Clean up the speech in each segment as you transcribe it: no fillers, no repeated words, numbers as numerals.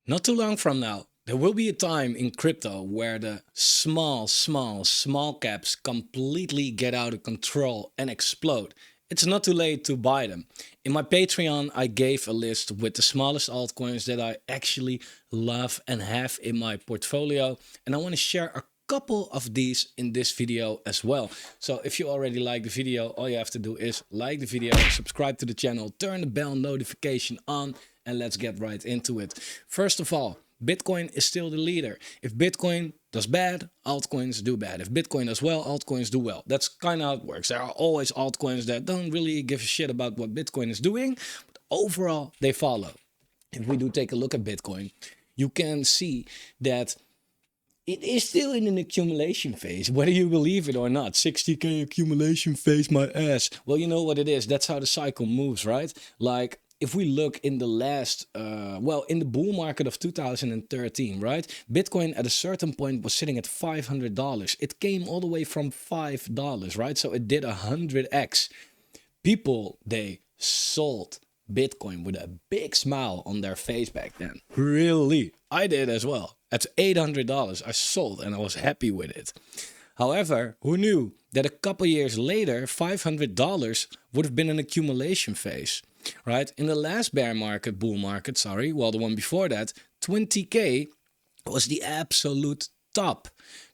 Not too long from now, there will be a time in crypto where the small caps completely get out of control and explode. It's not too late to buy them. In my Patreon, I gave a list with the smallest altcoins that I actually love and have in my portfolio. And I want to share a couple of these in this video as well. So if you already like the video, all you have to do is like the video, subscribe to the channel, turn the bell notification on, and let's get right into it. First of all, Bitcoin is still the leader. If Bitcoin does bad, altcoins do bad. If Bitcoin does well, altcoins do well. That's kind of how it works. There are always altcoins that don't really give a shit about what Bitcoin is doing, but overall, they follow. If we do take a look at Bitcoin, you can see that it is still in an accumulation phase, whether you believe it or not. 60K accumulation phase, my ass. Well, you know what it is. That's how the cycle moves, right? Like, if we look in the last, in the bull market of 2013, right? Bitcoin at a certain point was sitting at $500. It came all the way from $5, right? So it did 100x. People, they sold Bitcoin with a big smile on their face back then. Really? I did as well. At $800, I sold and I was happy with it. However, who knew that a couple years later, $500 would have been an accumulation phase, right? In the last bull market, the one before that, 20K was the absolute top.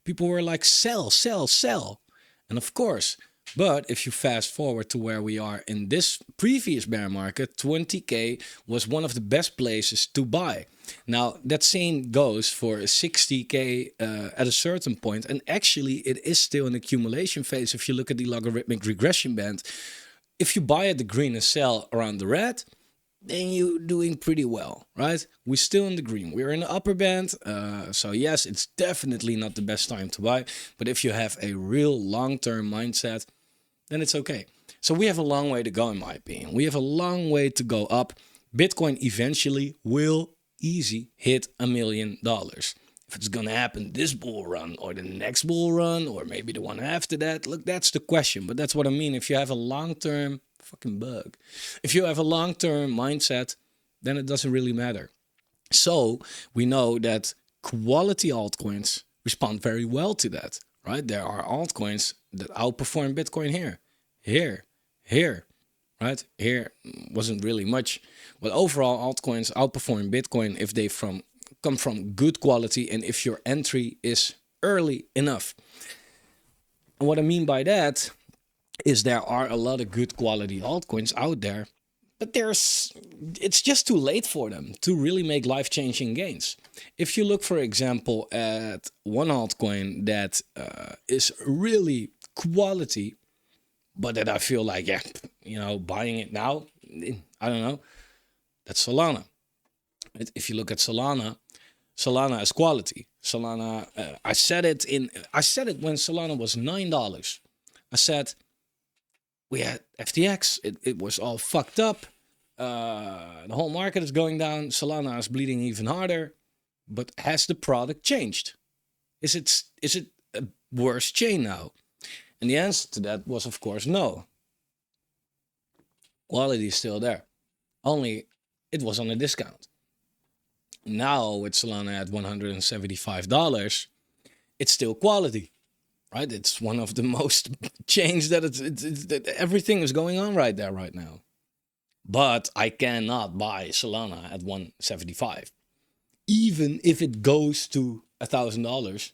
People were like, sell, sell, sell. And of course, but if you fast forward to where we are in this previous bear market, 20K was one of the best places to buy. Now, that same goes for 60K at a certain point, and actually it is still an accumulation phase if you look at the logarithmic regression band. If you buy at the green and sell around the red, then you're doing pretty well, right? We're still in the green. We're in the upper band. So yes, it's definitely not the best time to buy. But if you have a real long-term mindset, then it's okay. So we have a long way to go, in my opinion. We have a long way to go up. Bitcoin eventually will easy hit $1 million. If it's going to happen this bull run or the next bull run or maybe the one after that, look, that's the question. But that's what I mean. If you have a long-term fucking bug, if you have a long-term mindset, then it doesn't really matter. So we know that quality altcoins respond very well to that, right? There are altcoins that outperform Bitcoin here, right? Here wasn't really much, but overall altcoins outperform Bitcoin if they come from good quality and if your entry is early enough. And what I mean by that is there are a lot of good quality altcoins out there, but it's just too late for them to really make life-changing gains. If you look, for example, at one altcoin that is really quality, but that I feel like, buying it now, I don't know, that's Solana. If you look at Solana is quality. Solana, I said it when Solana was $9. I said, we had FTX. It was all fucked up. The whole market is going down. Solana is bleeding even harder. But has the product changed? Is it a worse chain now? And the answer to that was, of course, no. Quality is still there. Only it was on a discount. Now with Solana at $175, it's still quality. Right, it's one of the most chains that everything is going on right there right now. But I cannot buy Solana at 175, even if it goes to $1,000.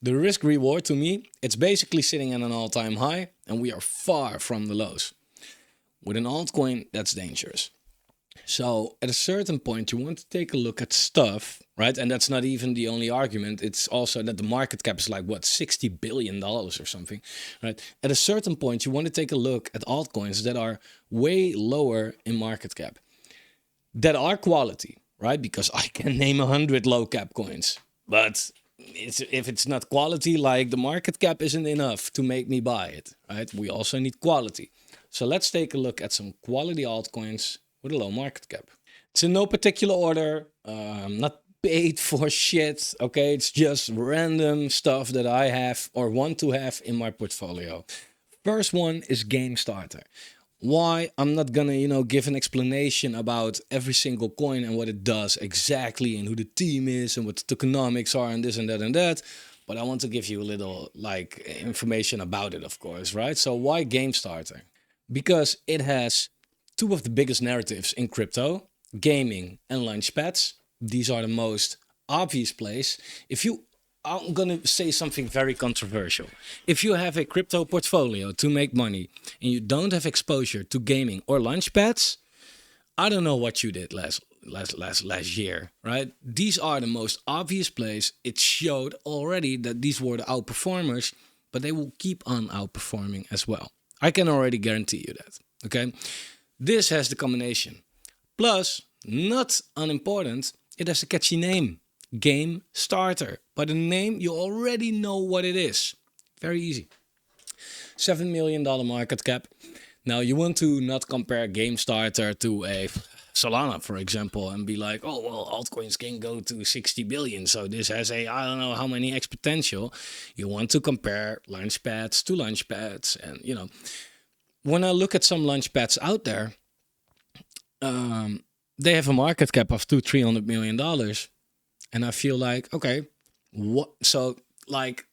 The risk reward to me, it's basically sitting at an all-time high, and we are far from the lows. With an altcoin, that's dangerous. So at a certain point, you want to take a look at stuff, right? And that's not even the only argument. It's also that the market cap is like, what, $60 billion or something, right? At a certain point, you want to take a look at altcoins that are way lower in market cap, that are quality, right? Because I can name 100 low cap coins, but if it's not quality, like the market cap isn't enough to make me buy it, right? We also need quality. So let's take a look at some quality altcoins with a low market cap. It's in no particular order. Not paid for shit. Okay, it's just random stuff that I have or want to have in my portfolio. First one is Game Starter. Why? I'm not gonna, give an explanation about every single coin and what it does exactly and who the team is and what the tokenomics are and this and that and that. But I want to give you a little like information about it, of course, right? So why Game Starter? Because it has two of the biggest narratives in crypto, gaming and launchpads. These are the most obvious plays. If you I'm going to say something very controversial. If you have a crypto portfolio to make money and you don't have exposure to gaming or launchpads, I don't know what you did last year, right? These are the most obvious plays. It showed already that these were the outperformers, but they will keep on outperforming as well. I can already guarantee you that. Okay. This has the combination. Plus, not unimportant, it has a catchy name. Game Starter. By the name, you already know what it is. Very easy. $7 million market cap. Now, you want to not compare Game Starter to a Solana, for example, and be like, oh, well, altcoins can go to 60 billion. So this has a, I don't know how many X potential. You want to compare launchpads to launchpads. And, when I look at some launchpads out there, they have a market cap of $200-300 million. And I feel like, okay, what? So like,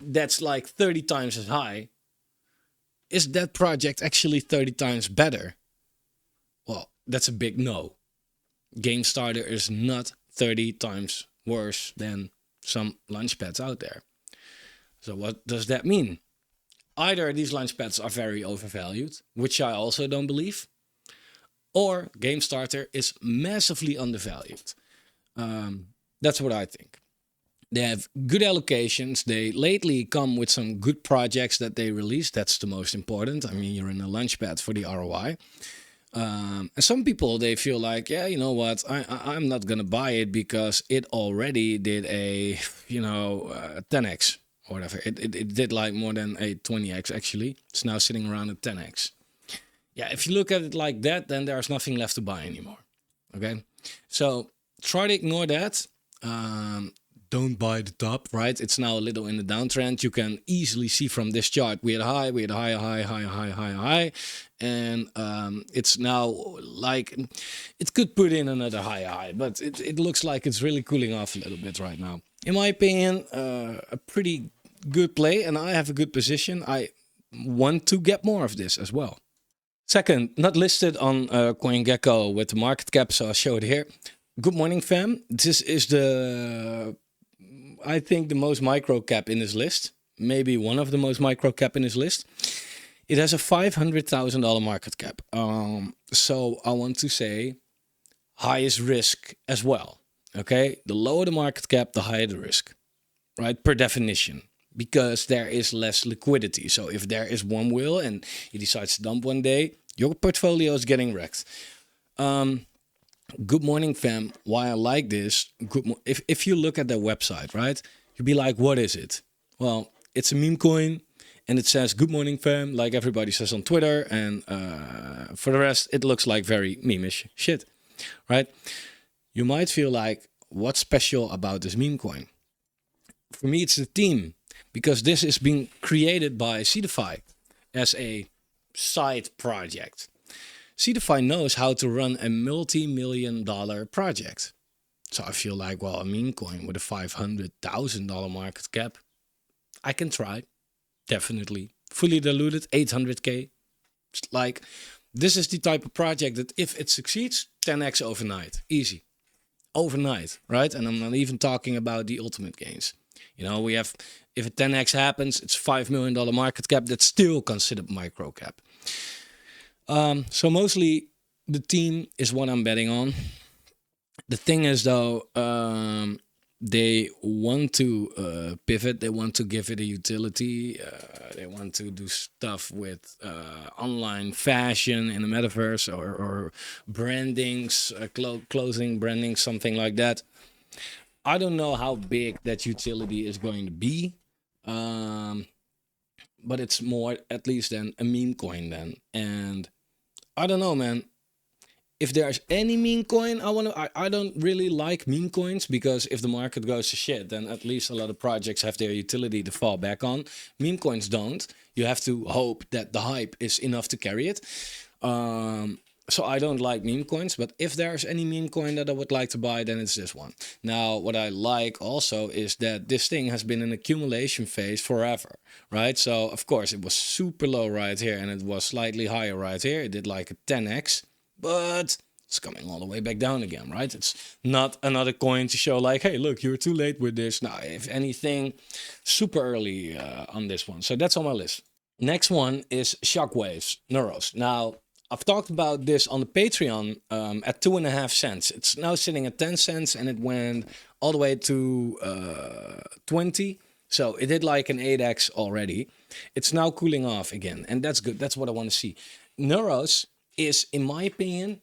that's like 30 times as high. Is that project actually 30 times better? Well, that's a big no. Game Starter is not 30 times worse than some launchpads out there. So what does that mean? Either these launchpads are very overvalued, which I also don't believe, or Game Starter is massively undervalued. That's what I think. They have good allocations. They lately come with some good projects that they release. That's the most important. I mean, you're in a launchpad for the ROI. And some people, they feel like, yeah, you know what? I'm not going to buy it because it already did a, 10x or whatever. It did like more than a 20x, actually. It's now sitting around at 10x. Yeah, if you look at it like that, then there's nothing left to buy anymore. Okay? So try to ignore that. Don't buy the top, right? It's now a little in the downtrend. You can easily see from this chart, we had a high, high, and it's now like it could put in another high, but it looks like it's really cooling off a little bit right now. In my opinion, a pretty good play, and I have a good position. I want to get more of this as well. Second, not listed on CoinGecko with the market cap, so I'll show it here. Good morning, fam. This is I think the most micro cap in this list. Maybe one of the most micro cap in this list. It has a $500,000 market cap. So I want to say highest risk as well. Okay, the lower the market cap, the higher the risk, right? Per definition, because there is less liquidity. So if there is one whale and he decides to dump one day, your portfolio is getting wrecked. Good morning, fam. Why I like this? If you look at their website, right, you'd be like, what is it? Well, it's a meme coin, and it says "Good morning, fam," like everybody says on Twitter, and for the rest, it looks like very meme-ish shit, right? You might feel like, what's special about this meme coin? For me, it's the team, because this is being created by Seedify as a side project. Seedify knows how to run a multi-million-dollar project. So I feel like, well, a meme coin with a $500,000 market cap, I can try. Definitely. Fully diluted, 800K. It's like, this is the type of project that if it succeeds, 10x overnight. Easy. Overnight, right? And I'm not even talking about the ultimate gains. We have, if a 10x happens, it's $5 million market cap. That's still considered micro cap. So mostly the team is what I'm betting on. The thing is, though, they want to pivot. They want to give it a utility. They want to do stuff with online fashion in the metaverse or brandings, clothing branding, something like that. I don't know how big that utility is going to be. But it's more, at least, than a meme coin then. And I don't know, man. if there's any meme coin, I don't really like meme coins, because if the market goes to shit, then at least a lot of projects have their utility to fall back on. Meme coins don't. You have to hope that the hype is enough to carry it. So I don't like meme coins, but if there's any meme coin that I would like to buy, then it's this one. Now, what I like also is that this thing has been in accumulation phase forever, right? So of course it was super low right here, and it was slightly higher right here. It did like a 10x, but it's coming all the way back down again, right? It's not another coin to show like, hey, look, you're too late with this. No, if anything, super early on this one. So that's on my list. Next one is Shockwaves, Neuros. Now, I've talked about this on the Patreon at 2.5 cents. It's now sitting at 10 cents, and it went all the way to 20. So it did like an 8x already. It's now cooling off again, and that's good. That's what I want to see. Neuros is, in my opinion,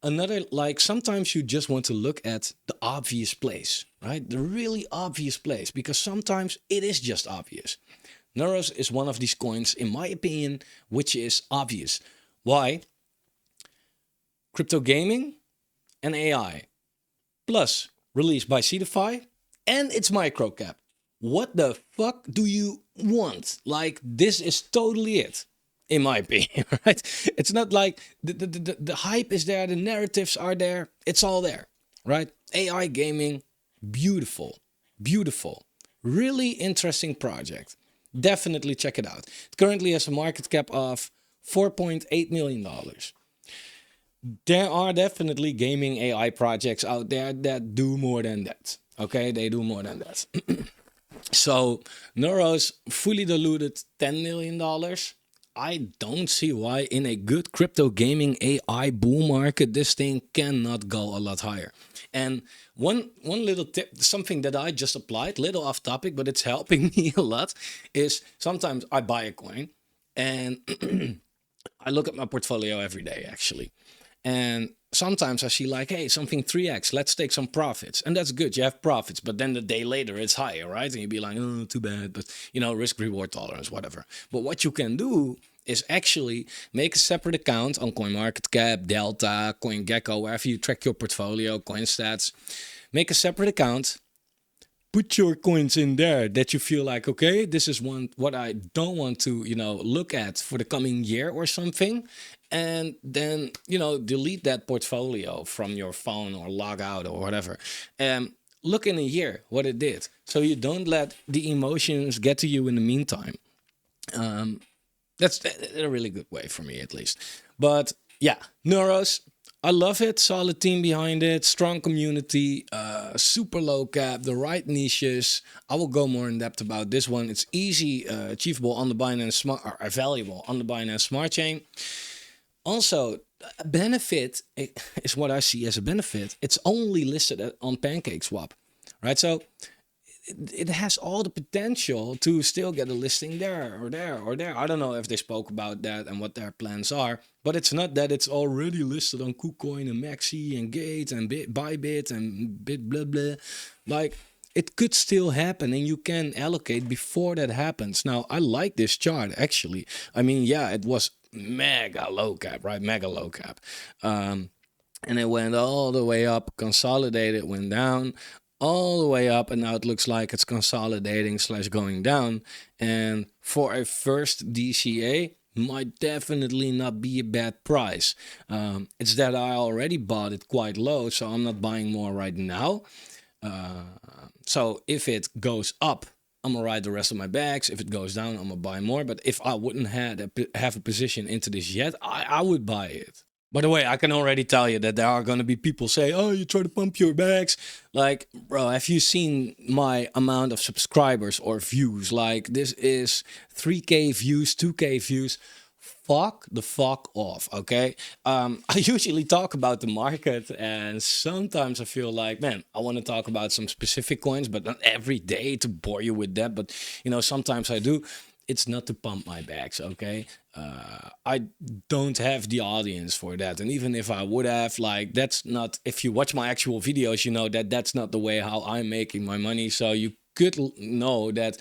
another, like, sometimes you just want to look at the obvious place, right? The really obvious place, because sometimes it is just obvious. Neuros is one of these coins, in my opinion, which is obvious. Why? Crypto gaming and AI, plus released by Cetify, and it's microcap. What the fuck do you want? Like, this is totally it, in my opinion, right? It's not like the hype is there, the narratives are there, it's all there, right? AI gaming, beautiful, beautiful, really interesting project. Definitely check it out. It currently has a market cap of $4.8 million. There are definitely gaming AI projects out there that do more than that. Okay, they do more than that. So, Neuros, fully diluted $10 million. I don't see why in a good crypto gaming AI bull market, this thing cannot go a lot higher. And one little tip, something that I just applied, little off topic, but it's helping me a lot, is sometimes I buy a coin and I look at my portfolio every day, actually. And sometimes I see like, hey, something 3x, let's take some profits. And that's good, you have profits. But then the day later, it's higher, right? And you'd be like, oh, too bad. But, you know, risk reward tolerance, whatever. But what you can do is actually make a separate account on CoinMarketCap, Delta, CoinGecko, wherever you track your portfolio, CoinStats. Make a separate account. Put your coins in there that you feel like, okay, this is what I don't want to, look at for the coming year or something. And then, delete that portfolio from your phone or log out or whatever. And look in a year what it did. So you don't let the emotions get to you in the meantime. That's a really good way for me, at least. But yeah, Neuros, I love it. Solid team behind it, strong community, super low cap, the right niches. I will go more in depth about this one. It's easy, achievable on the Binance Smart, or available on the Binance Smart Chain. Also, a benefit is what I see as a benefit. It's only listed on PancakeSwap, right? So it has all the potential to still get a listing there or there or there. I don't know if they spoke about that and what their plans are, but it's not that it's already listed on KuCoin and Maxi and Gate and Bybit and bit blah blah. Like, it could still happen, and you can allocate before that happens. Now, I like this chart, actually. I mean, yeah, it was mega low cap, right? Mega low cap. And it went all the way up, consolidated, went down, all the way up, and now it looks like it's consolidating / going down. And for a first DCA, might definitely not be a bad price. It's that I already bought it quite low, so I'm not buying more right now. So if it goes up, I'm gonna ride the rest of my bags. If it goes down, I'm gonna buy more. But if I wouldn't have a position into this yet, I would buy it. By the way, I can already tell you that there are going to be people say, oh, you try to pump your bags. Like, bro, have you seen my amount of subscribers or views? Like, this is 3K views, 2K views. Fuck the fuck off, okay? I usually talk about the market, and sometimes I feel like, man, I want to talk about some specific coins, but not every day to bore you with that. But, sometimes I do. It's not to pump my bags, okay? I don't have the audience for that. And even if I would have, like, that's not, if you watch my actual videos, you know that that's not the way how I'm making my money. So you could know that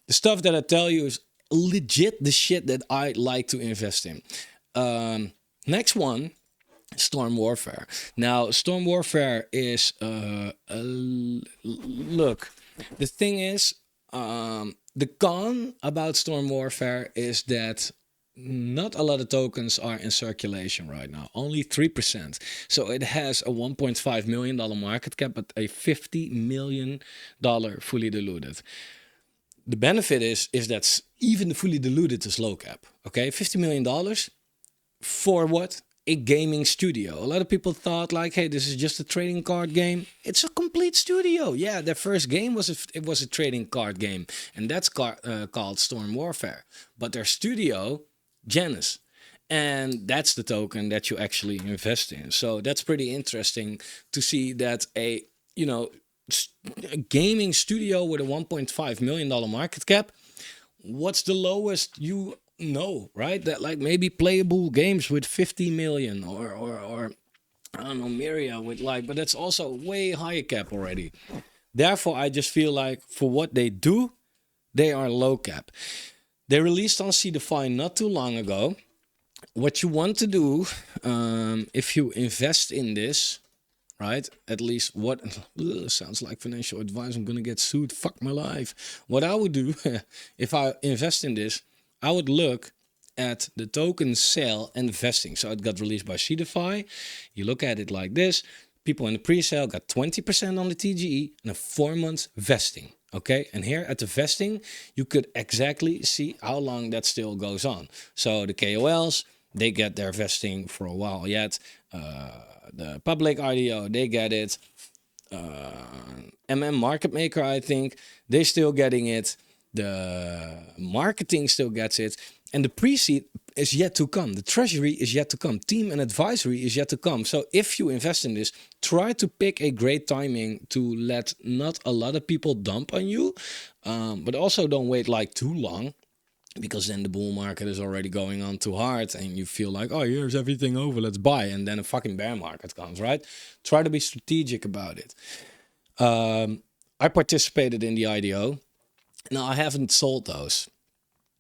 the stuff that I tell you is legit the shit that I like to invest in. Next one Storm Warfare. Now, Storm Warfare is look. The thing is, the con about Storm Warfare is that not a lot of tokens are in circulation right now. Only 3%. So it has a $1.5 million market cap, but a $50 million fully diluted. The benefit is that even the fully diluted is low cap. Okay, $50 million for what? A gaming studio. A lot of people thought like, hey, this is just a trading card game. It's a complete studio. Yeah, their first game was a trading card game, and that's called Storm Warfare. But their studio, Janus, and that's the token that you actually invest in. So that's pretty interesting to see that a a gaming studio with a $1.5 million market cap. What's the lowest you know, right? That like maybe playable games with 50 million or I don't know, Myria with like, but that's also way higher cap already. Therefore, I just feel like for what they do, they are low cap. They released on CDFI not too long ago. What you want to do, if you invest in this, right? At least what sounds like financial advice. I'm gonna get sued. Fuck my life. What I would do if I invest in this, I would look at the token sale and vesting. So it got released by CDFI. You look at it like this. People in the pre-sale got 20% on the TGE and a 4-month vesting. Okay, and here at the vesting, you could exactly see how long that still goes on. So the KOLs, they get their vesting for a while yet. The public RDO, they get it. Market Maker, I think, they still getting it. The marketing still gets it. And the pre-seed is yet to come. The treasury is yet to come. Team and advisory is yet to come. So if you invest in this, try to pick a great timing to let not a lot of people dump on you. But also don't wait like too long, because then the bull market is already going on too hard and you feel like, oh, here's everything over, let's buy. And then a fucking bear market comes, right? Try to be strategic about it. I participated in the IDO. Now, I haven't sold those.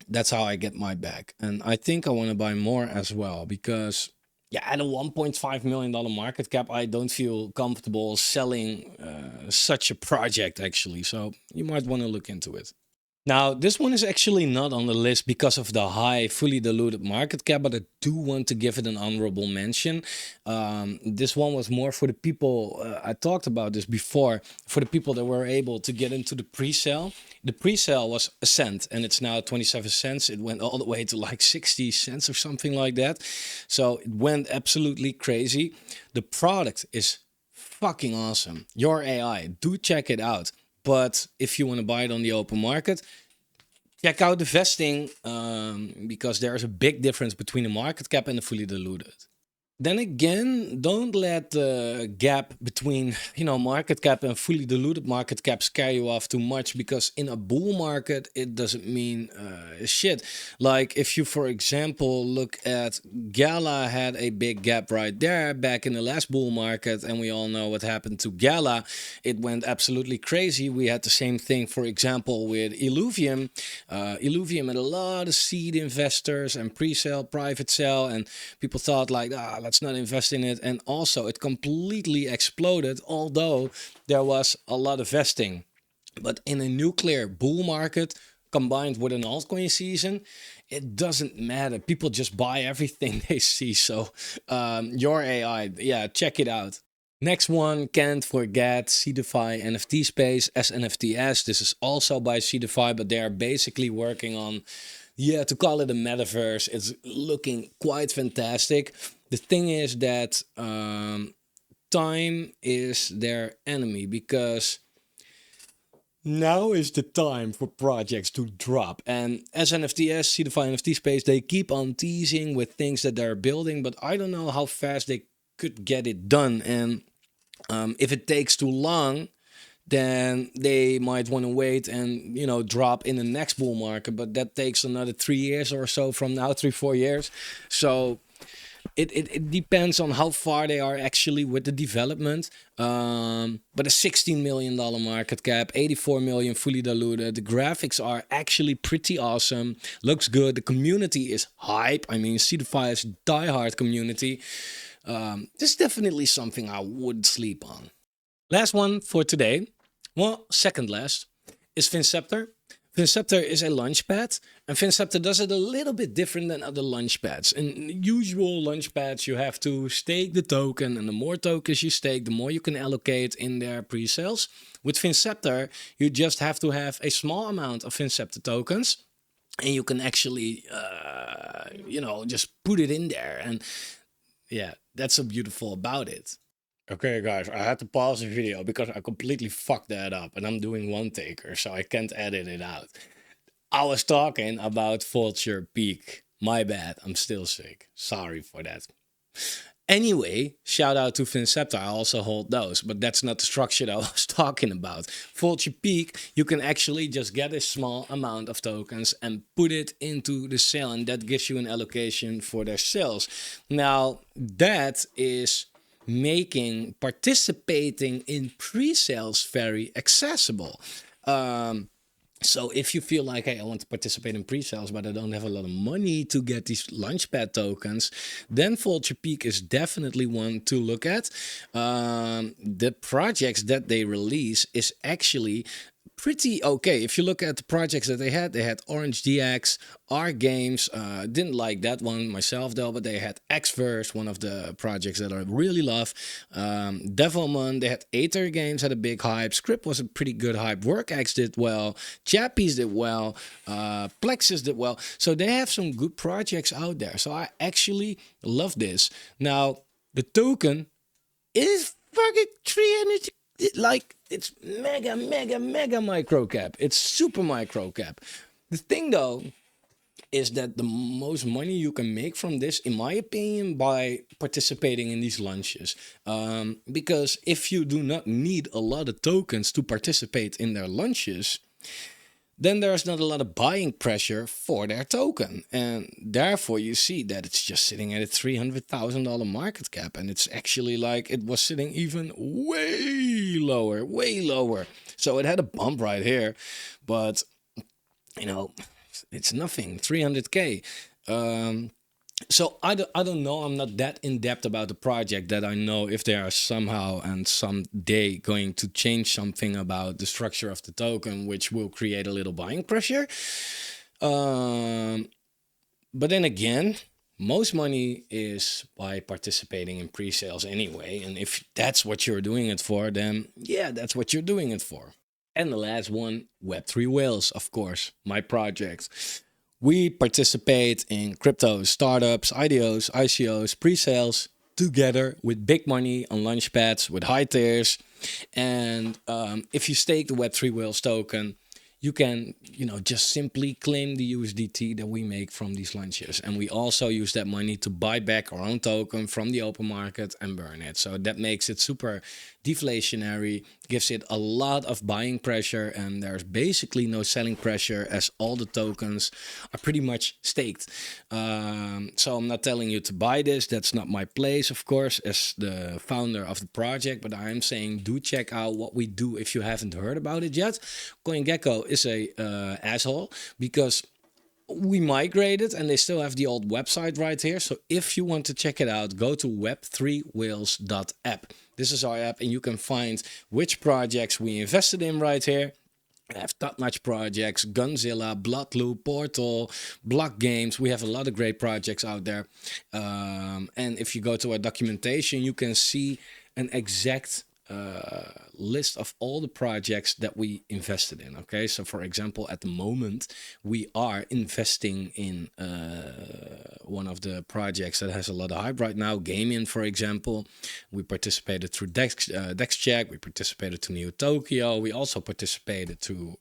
That's how I get my bag. And I think I want to buy more as well because, yeah, at a $1.5 million market cap, I don't feel comfortable selling such a project, actually. So you might want to look into it. Now, this one is actually not on the list because of the high, fully diluted market cap, but I do want to give it an honorable mention. This one was more for the people, I talked about this before, for the people that were able to get into the pre-sale. The pre-sale was a cent, and it's now 27 cents. It went all the way to like 60 cents or something like that. So it went absolutely crazy. The product is fucking awesome. Your AI, do check it out. But if you want to buy it on the open market, check out the vesting because there's a big difference between the market cap and the fully diluted. Then again, don't let the gap between, market cap and fully diluted market cap scare you off too much, because in a bull market, it doesn't mean shit. Like if you, for example, look at Gala had a big gap right there back in the last bull market, and we all know what happened to Gala. It went absolutely crazy. We had the same thing, for example, with Illuvium. Illuvium had a lot of seed investors and pre-sale, private sale, and people thought like, let's not invest in it. And also it completely exploded, although there was a lot of vesting. But in a nuclear bull market combined with an altcoin season, it doesn't matter. People just buy everything they see. So your AI, yeah, check it out. Next one, can't forget CDFI NFT space, SNFTS. This is also by CDFI, but they are basically working on, to call it a metaverse. It's looking quite fantastic. The thing is that time is their enemy, because now is the time for projects to drop. And as NFTs, CDFI NFT space, they keep on teasing with things that they're building, but I don't know how fast they could get it done. And if it takes too long, then they might want to wait and, drop in the next bull market. But that takes another 3 years or so from now, 3-4 years. So it depends on how far they are actually with the development. But a $16 million market cap, 84 million fully diluted. The graphics are actually pretty awesome. Looks good. The community is hype. I mean, CDFI is diehard community. This is definitely something I would sleep on. Last one for today, well, second last, is Finceptor. Finceptor is a launchpad, and Finceptor does it a little bit different than other launchpads. In usual launchpads, you have to stake the token, and the more tokens you stake, the more you can allocate in their pre-sales. With Finceptor, you just have to have a small amount of Finceptor tokens, and you can actually, just put it in there. And yeah, that's so beautiful about it. Okay, guys, I had to pause the video because I completely fucked that up, and I'm doing one taker, so I can't edit it out. I was talking about Vulture Peak. My bad, I'm still sick. Sorry for that. Anyway, shout out to Finceptor. I also hold those, but that's not the structure that I was talking about. Vulture Peak, you can actually just get a small amount of tokens and put it into the sale, and that gives you an allocation for their sales. Now, that is making participating in pre-sales very accessible. So if you feel like, hey, I want to participate in pre-sales, but I don't have a lot of money to get these launchpad tokens, then Vulture Peak is definitely one to look at. The projects that they release is actually pretty okay. If you look at the projects that they had Orange DX, R Games. Didn't like that one myself though, but they had Xverse, one of the projects that I really love. Devilman, they had Aether Games, had a big hype. Script was a pretty good hype. WorkX did well. Chappies did well. Plexus did well. So they have some good projects out there. So I actually love this. Now, the token is fucking 300. Like, it's mega microcap. It's super microcap. The thing though is that the most money you can make from this, in my opinion, by participating in these launches. Because if you do not need a lot of tokens to participate in their launches, then there's not a lot of buying pressure for their token. And therefore you see that it's just sitting at a $300,000 market cap. And it's actually like it was sitting even way lower. So it had a bump right here, but you know, it's nothing, 300K. So I don't know. I'm not that in depth about the project that I know if they are somehow and someday going to change something about the structure of the token, which will create a little buying pressure. But then again, most money is by participating in pre-sales anyway. And if that's what you're doing it for, then yeah, that's what you're doing it for. And the last one, Web3 Whales, of course, my project. We participate in crypto startups, IDOs, ICOs, pre-sales together with big money on launchpads with high tiers. And if you stake the Web3 Whales token, you can, just simply claim the USDT that we make from these launches. And we also use that money to buy back our own token from the open market and burn it. So that makes it super deflationary, gives it a lot of buying pressure, and there's basically no selling pressure as all the tokens are pretty much staked. So I'm not telling you to buy this. That's not my place, of course, as the founder of the project, but I am saying do check out what we do if you haven't heard about it yet. CoinGecko is a asshole because we migrated and they still have the old website right here. So if you want to check it out, go to web3whales.app. This is our app and you can find which projects we invested in right here. We have top-notch projects, Gunzilla, Bloodloop, Portal, Block Games. We have a lot of great projects out there. And if you go to our documentation, you can see an exact list of all the projects that we invested in. Okay, so for example, at the moment we are investing in one of the projects that has a lot of hype right now, Gaming, for example. We participated through DexCheck, we participated to Neo Tokyo, we also participated to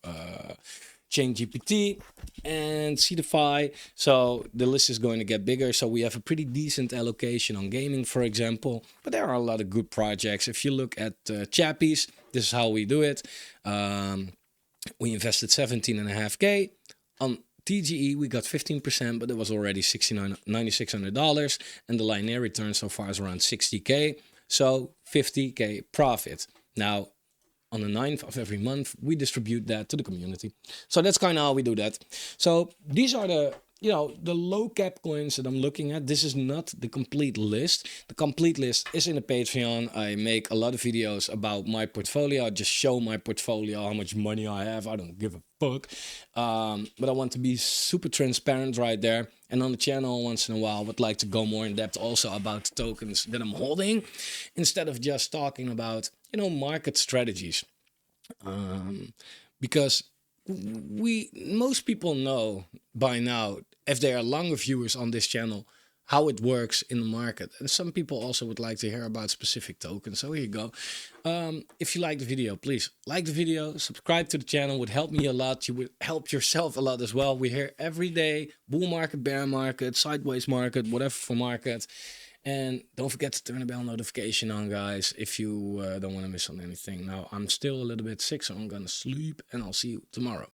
ChainGPT and Seedify. So the list is going to get bigger. So we have a pretty decent allocation on gaming, for example. But there are a lot of good projects. If you look at Chappies, this is how we do it. We invested 17.5K. On TGE, we got 15%, but it was already $9,600. And the linear return so far is around 60K. So 50K profit. Now, on the 9th of every month, we distribute that to the community. So that's kind of how we do that. So these are the you know, the low cap coins that I'm looking at, this is not the complete list. The complete list is in the Patreon. I make a lot of videos about my portfolio. I just show my portfolio, how much money I have. I don't give a fuck. But I want to be super transparent right there. And on the channel, once in a while, I would like to go more in depth also about the tokens that I'm holding, instead of just talking about, you know, market strategies. Because most people know by now, if they are longer viewers on this channel, how it works in the market. And some people also would like to hear about specific tokens. So here you go. If you like the video, please like the video, subscribe to the channel, would help me a lot. You would help yourself a lot as well. We hear every day, bull market, bear market, sideways market, whatever for market. And don't forget to turn the bell notification on, guys, if you don't want to miss on anything. Now, I'm still a little bit sick, so I'm going to sleep, and I'll see you tomorrow.